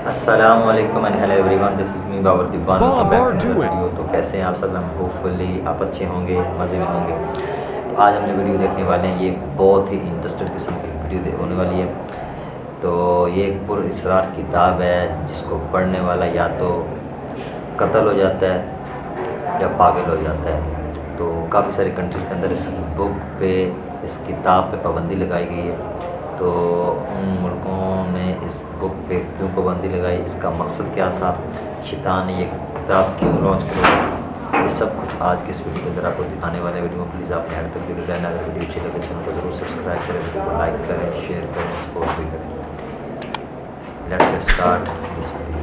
السلام علیکم and hello every one, دس از می باور دیوان۔ Bob ویڈیو تو کیسے ہیں آپ سب؟ ہوپ فلی آپ اچھے ہوں گے، مزے میں ہوں گے۔ تو آج ہم جو ویڈیو دیکھنے والے ہیں یہ ایک بہت ہی انٹرسٹڈ قسم کی ویڈیو ہونے والی ہے۔ تو یہ ایک پر اسرار کتاب ہے جس کو پڑھنے والا یا تو قتل ہو جاتا ہے یا پاگل ہو جاتا ہے۔ تو کافی ساری کنٹریز کے اندر اس بک پہ، اس کتاب پہ پابندی لگائی گئی ہے۔ تو ان ملکوں نے اس بک پہ کیوں پابندی لگائی، اس کا مقصد کیا تھا، شیطان نے یہ کتاب کیوں لانچ کری، یہ سب کچھ آج کے اس ویڈیو کے اندر آپ کو دکھانے والے ہیں۔ ویڈیو کو پلیز آپ نے اینڈ تک دیکھ لینا۔ اگر ویڈیو اچھی لگے چینل کو ضرور سبسکرائب کریں، ویڈیو کو لائک کریں، شیئر کریں، سپورٹ بھی کریں۔ Let's get start this video.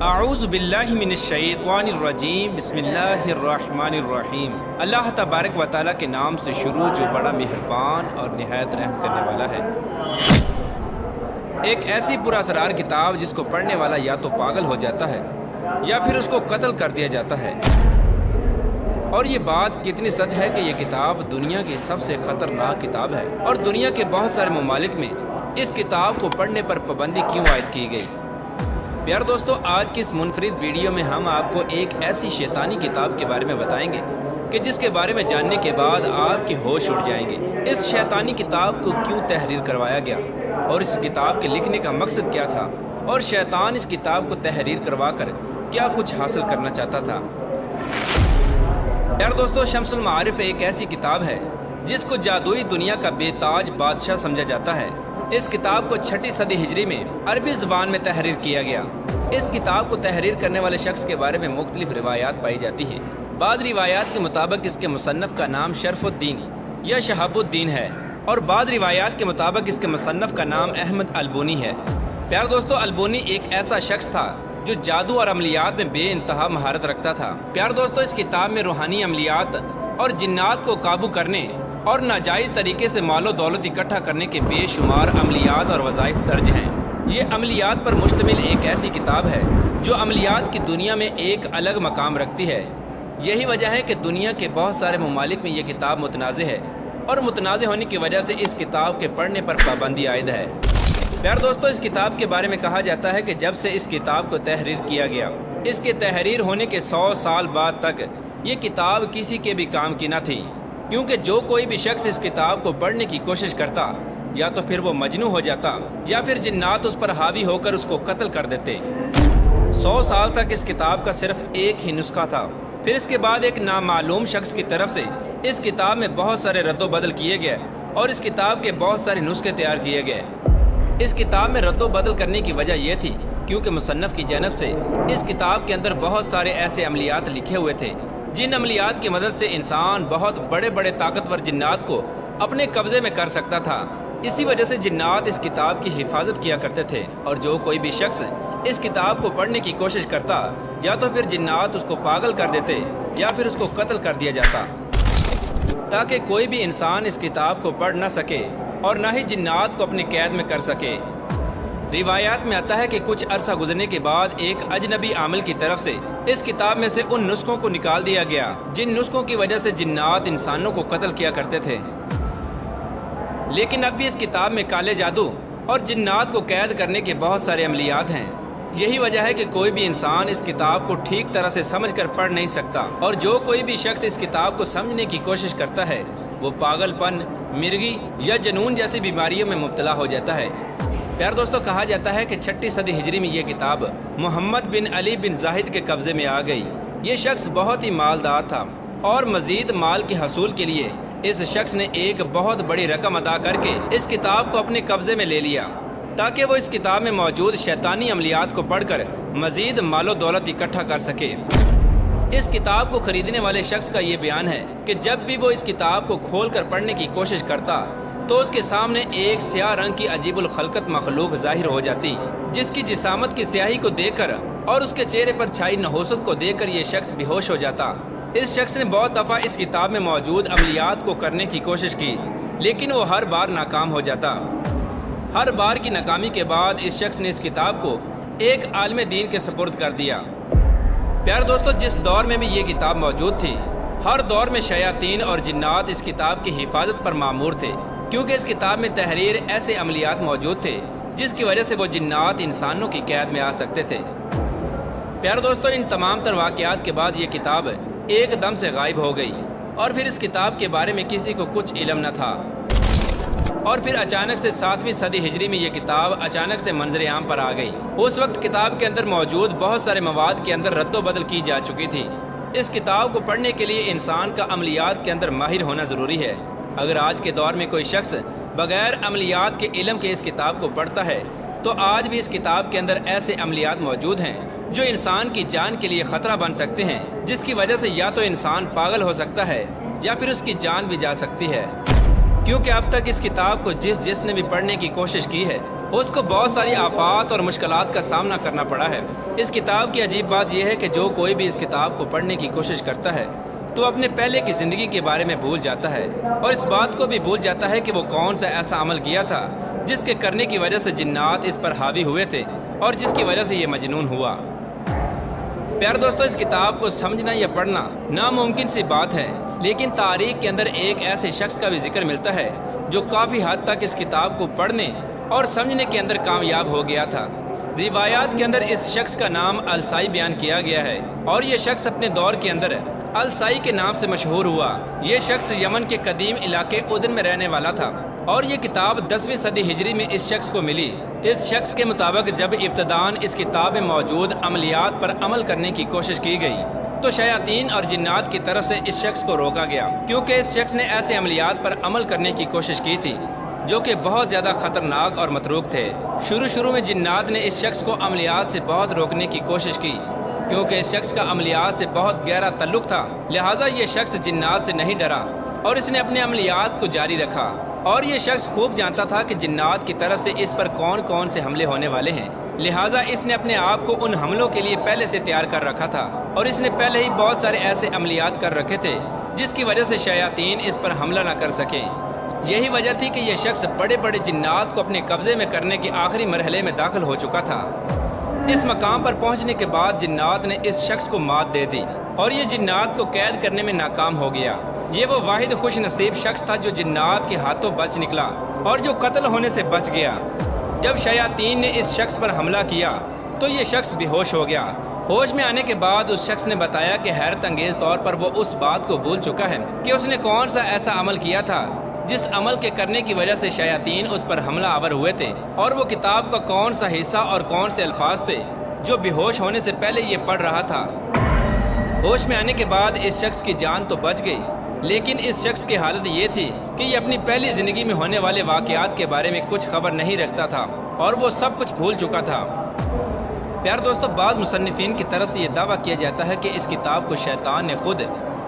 اعوذ باللہ من الشیطان الرجیم، بسم اللہ الرحمن الرحیم۔ اللہ تبارک و تعالیٰ کے نام سے شروع جو بڑا مہربان اور نہایت رحم کرنے والا ہے۔ ایک ایسی پراسرار کتاب جس کو پڑھنے والا یا تو پاگل ہو جاتا ہے یا پھر اس کو قتل کر دیا جاتا ہے۔ اور یہ بات کتنی سچ ہے کہ یہ کتاب دنیا کی سب سے خطرناک کتاب ہے، اور دنیا کے بہت سارے ممالک میں اس کتاب کو پڑھنے پر پابندی کیوں عائد کی گئی۔ پیار دوستو، آج کی اس منفرد ویڈیو میں ہم آپ کو ایک ایسی شیطانی کتاب کے بارے میں بتائیں گے کہ جس کے بارے میں جاننے کے بعد آپ کے ہوش اڑ جائیں گے۔ اس شیطانی کتاب کو کیوں تحریر کروایا گیا، اور اس کتاب کے لکھنے کا مقصد کیا تھا، اور شیطان اس کتاب کو تحریر کروا کر کیا کچھ حاصل کرنا چاہتا تھا۔ پیار دوستو، شمس المعارف ایک ایسی کتاب ہے جس کو جادوئی دنیا کا بے تاج بادشاہ سمجھا جاتا ہے۔ اس کتاب کو 6 صدی ہجری میں عربی زبان میں تحریر کیا گیا۔ اس کتاب کو تحریر کرنے والے شخص کے بارے میں مختلف روایات پائی جاتی ہیں۔ بعض روایات کے مطابق اس کے مصنف کا نام شرف الدین یا شہاب الدین ہے، اور بعض روایات کے مطابق اس کے مصنف کا نام احمد البونی ہے۔ پیار دوستو، البونی ایک ایسا شخص تھا جو جادو اور عملیات میں بے انتہا مہارت رکھتا تھا۔ پیار دوستو، اس کتاب میں روحانی عملیات اور جنات کو قابو کرنے اور ناجائز طریقے سے مال و دولت اکٹھا کرنے کے بے شمار عملیات اور وظائف درج ہیں۔ یہ عملیات پر مشتمل ایک ایسی کتاب ہے جو عملیات کی دنیا میں ایک الگ مقام رکھتی ہے۔ یہی وجہ ہے کہ دنیا کے بہت سارے ممالک میں یہ کتاب متنازع ہے، اور متنازع ہونے کی وجہ سے اس کتاب کے پڑھنے پر پابندی عائد ہے۔ پیار دوستو، اس کتاب کے بارے میں کہا جاتا ہے کہ جب سے اس کتاب کو تحریر کیا گیا، اس کے تحریر ہونے کے 100 سال بعد تک یہ کتاب کسی کے بھی کام کی نہ تھی، کیونکہ جو کوئی بھی شخص اس کتاب کو پڑھنے کی کوشش کرتا یا تو پھر وہ مجنوں ہو جاتا یا پھر جنات اس پر حاوی ہو کر اس کو قتل کر دیتے۔ 100 سال تک اس کتاب کا صرف ایک ہی نسخہ تھا۔ پھر اس کے بعد ایک نامعلوم شخص کی طرف سے اس کتاب میں بہت سارے رد و بدل کیے گئے، اور اس کتاب کے بہت سارے نسخے تیار کیے گئے۔ اس کتاب میں رد و بدل کرنے کی وجہ یہ تھی کیونکہ مصنف کی جانب سے اس کتاب کے اندر بہت سارے ایسے عملیات لکھے ہوئے تھے جن عملیات کی مدد سے انسان بہت بڑے بڑے طاقتور جنات کو اپنے قبضے میں کر سکتا تھا۔ اسی وجہ سے جنات اس کتاب کی حفاظت کیا کرتے تھے، اور جو کوئی بھی شخص اس کتاب کو پڑھنے کی کوشش کرتا یا تو پھر جنات اس کو پاگل کر دیتے یا پھر اس کو قتل کر دیا جاتا، تاکہ کوئی بھی انسان اس کتاب کو پڑھ نہ سکے اور نہ ہی جنات کو اپنی قید میں کر سکے۔ روایات میں آتا ہے کہ کچھ عرصہ گزرنے کے بعد ایک اجنبی عامل کی طرف سے اس کتاب میں سے ان نسخوں کو نکال دیا گیا جن نسخوں کی وجہ سے جنات انسانوں کو قتل کیا کرتے تھے۔ لیکن اب بھی اس کتاب میں کالے جادو اور جنات کو قید کرنے کے بہت سارے عملیات ہیں۔ یہی وجہ ہے کہ کوئی بھی انسان اس کتاب کو ٹھیک طرح سے سمجھ کر پڑھ نہیں سکتا، اور جو کوئی بھی شخص اس کتاب کو سمجھنے کی کوشش کرتا ہے وہ پاگل پن، مرگی یا جنون جیسی بیماریوں میں مبتلا ہو جاتا ہے۔ پیار دوستو، کہا جاتا ہے کہ 6 صدی ہجری میں یہ کتاب محمد بن علی بن زاہد کے قبضے میں آ گئی۔ یہ شخص بہت ہی مالدار تھا، اور مزید مال کے حصول کے لیے اس شخص نے ایک بہت بڑی رقم ادا کر کے اس کتاب کو اپنے قبضے میں لے لیا، تاکہ وہ اس کتاب میں موجود شیطانی عملیات کو پڑھ کر مزید مال و دولت اکٹھا کر سکے۔ اس کتاب کو خریدنے والے شخص کا یہ بیان ہے کہ جب بھی وہ اس کتاب کو کھول کر پڑھنے کی کوشش کرتا تو اس کے سامنے ایک سیاہ رنگ کی عجیب الخلقت مخلوق ظاہر ہو جاتی، جس کی جسامت کی سیاہی کو دیکھ کر اور اس کے چہرے پر چھائی نحوست کو دیکھ کر یہ شخص بے ہوش ہو جاتا۔ اس شخص نے بہت دفعہ اس کتاب میں موجود عملیات کو کرنے کی کوشش کی، لیکن وہ ہر بار ناکام ہو جاتا۔ ہر بار کی ناکامی کے بعد اس شخص نے اس کتاب کو ایک عالم دین کے سپرد کر دیا۔ پیارے دوستو، جس دور میں بھی یہ کتاب موجود تھی، ہر دور میں شیاطین اور جنات اس کتاب کی حفاظت پر مامور تھے، کیونکہ اس کتاب میں تحریر ایسے عملیات موجود تھے جس کی وجہ سے وہ جنات انسانوں کی قید میں آ سکتے تھے۔ پیارے دوستو، ان تمام تر واقعات کے بعد یہ کتاب ایک دم سے غائب ہو گئی اور پھر اس کتاب کے بارے میں کسی کو کچھ علم نہ تھا، اور پھر اچانک سے 7ویں صدی ہجری میں یہ کتاب اچانک سے منظر عام پر آ گئی۔ اس وقت کتاب کے اندر موجود بہت سارے مواد کے اندر رد و بدل کی جا چکی تھی۔ اس کتاب کو پڑھنے کے لیے انسان کا عملیات کے اندر ماہر ہونا ضروری ہے۔ اگر آج کے دور میں کوئی شخص بغیر عملیات کے علم کے اس کتاب کو پڑھتا ہے تو آج بھی اس کتاب کے اندر ایسے عملیات موجود ہیں جو انسان کی جان کے لیے خطرہ بن سکتے ہیں، جس کی وجہ سے یا تو انسان پاگل ہو سکتا ہے یا پھر اس کی جان بھی جا سکتی ہے، کیونکہ اب تک اس کتاب کو جس نے بھی پڑھنے کی کوشش کی ہے اس کو بہت ساری آفات اور مشکلات کا سامنا کرنا پڑا ہے۔ اس کتاب کی عجیب بات یہ ہے کہ جو کوئی بھی اس کتاب کو پڑھنے کی کوشش کرتا ہے تو اپنے پہلے کی زندگی کے بارے میں بھول جاتا ہے، اور اس بات کو بھی بھول جاتا ہے کہ وہ کون سا ایسا عمل کیا تھا جس کے کرنے کی وجہ سے جنات اس پر حاوی ہوئے تھے اور جس کی وجہ سے یہ مجنون ہوا۔ پیارے دوستو، اس کتاب کو سمجھنا یا پڑھنا ناممکن سی بات ہے، لیکن تاریخ کے اندر ایک ایسے شخص کا بھی ذکر ملتا ہے جو کافی حد تک اس کتاب کو پڑھنے اور سمجھنے کے اندر کامیاب ہو گیا تھا۔ روایات کے اندر اس شخص کا نام السائی بیان کیا گیا ہے، اور یہ شخص اپنے دور کے اندر السائی کے نام سے مشہور ہوا۔ یہ شخص یمن کے قدیم علاقے اودن میں رہنے والا تھا، اور یہ کتاب 10ویں صدی ہجری میں اس شخص کو ملی۔ اس شخص کے مطابق جب ابتداً اس کتاب میں موجود عملیات پر عمل کرنے کی کوشش کی گئی تو شیاطین اور جنات کی طرف سے اس شخص کو روکا گیا، کیونکہ اس شخص نے ایسے عملیات پر عمل کرنے کی کوشش کی تھی جو کہ بہت زیادہ خطرناک اور متروک تھے۔ شروع میں جنات نے اس شخص کو عملیات سے بہت روکنے کی کوشش کی، کیونکہ اس شخص کا عملیات سے بہت گہرا تعلق تھا، لہٰذا یہ شخص جنات سے نہیں ڈرا اور اس نے اپنے عملیات کو جاری رکھا، اور یہ شخص خوب جانتا تھا کہ جنات کی طرف سے اس پر کون کون سے حملے ہونے والے ہیں، لہٰذا اس نے اپنے آپ کو ان حملوں کے لیے پہلے سے تیار کر رکھا تھا، اور اس نے پہلے ہی بہت سارے ایسے عملیات کر رکھے تھے جس کی وجہ سے شیاطین اس پر حملہ نہ کر سکیں۔ یہی وجہ تھی کہ یہ شخص بڑے بڑے جنات کو اپنے قبضے میں کرنے کے آخری مرحلے میں داخل ہو چکا تھا۔ اس مقام پر پہنچنے کے بعد جنات نے اس شخص کو مات دے دی اور یہ جنات کو قید کرنے میں ناکام ہو گیا۔ یہ وہ واحد خوش نصیب شخص تھا جو جنات کے ہاتھوں بچ نکلا اور جو قتل ہونے سے بچ گیا۔ جب شیاطین نے اس شخص پر حملہ کیا تو یہ شخص بے ہوش ہو گیا۔ ہوش میں آنے کے بعد اس شخص نے بتایا کہ حیرت انگیز طور پر وہ اس بات کو بھول چکا ہے کہ اس نے کون سا ایسا عمل کیا تھا جس عمل کے کرنے کی وجہ سے شیاطین اس پر حملہ آور ہوئے تھے، اور وہ کتاب کا کون سا حصہ اور کون سے الفاظ تھے جو بے ہوش ہونے سے پہلے یہ پڑھ رہا تھا۔ ہوش میں آنے کے بعد اس شخص کی جان تو بچ گئی، لیکن اس شخص کی حالت یہ تھی کہ یہ اپنی پہلی زندگی میں ہونے والے واقعات کے بارے میں کچھ خبر نہیں رکھتا تھا اور وہ سب کچھ بھول چکا تھا۔ پیارے دوستو، بعض مصنفین کی طرف سے یہ دعویٰ کیا جاتا ہے کہ اس کتاب کو شیطان نے خود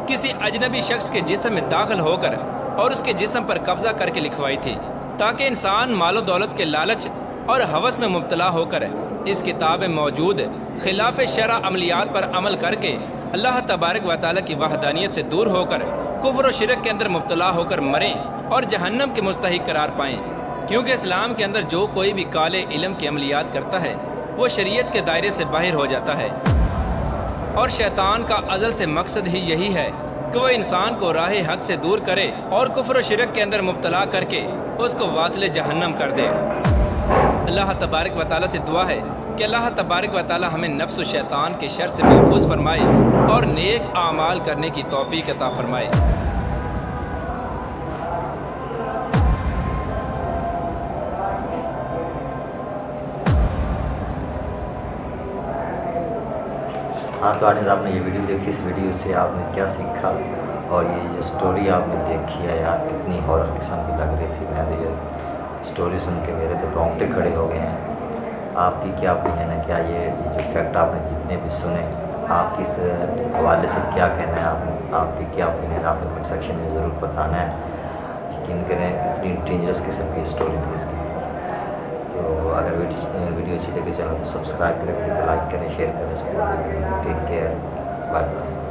کسی اجنبی شخص کے جسم میں داخل ہو کر اور اس کے جسم پر قبضہ کر کے لکھوائی تھی، تاکہ انسان مال و دولت کے لالچ اور ہوس میں مبتلا ہو کر اس کتاب میں موجود خلاف شرع عملیات پر عمل کر کے اللہ تبارک و تعالیٰ کی وحدانیت سے دور ہو کر کفر و شرک کے اندر مبتلا ہو کر مریں اور جہنم کے مستحق قرار پائیں، کیونکہ اسلام کے اندر جو کوئی بھی کالے علم کی عملیات کرتا ہے وہ شریعت کے دائرے سے باہر ہو جاتا ہے، اور شیطان کا ازل سے مقصد ہی یہی ہے کہ وہ انسان کو راہ حق سے دور کرے اور کفر و شرک کے اندر مبتلا کر کے اس کو واصل جہنم کر دے۔ اللہ تبارک و تعالیٰ سے دعا ہے کہ اللہ تبارک و تعالیٰ ہمیں نفس و شیطان کے شر سے محفوظ فرمائے اور نیک اعمال کرنے کی توفیق عطا فرمائے۔ ہاں تو آج آپ نے یہ ویڈیو دیکھی، اس ویڈیو سے آپ نے کیا سیکھا، اور یہ جو سٹوری آپ نے دیکھی ہے یار کتنی ہارر قسم کی لگ رہی تھی۔ میں تو یہ سٹوری سن کے میرے تو رونگٹے کھڑے ہو گئے ہیں۔ آپ کی کیا اوپینین ہے؟ کیا یہ جو فیکٹ آپ نے جتنے بھی سنے آپ کی اس حوالے سے کیا کہنا ہے، آپ کی کیا اوپینین، آپ نے کمنٹ سیکشن میں ضرور بتانا ہے۔ یقین کریں اتنی ڈینجرس قسم کی اسٹوری تھی اس کی۔ تو اگر ویڈیو اچھی لگے چینل کو سبسکرائب کریں، ویڈیو کو لائک کریں، شیئر کریں، سپورٹ کریں۔ Take care, bye bye.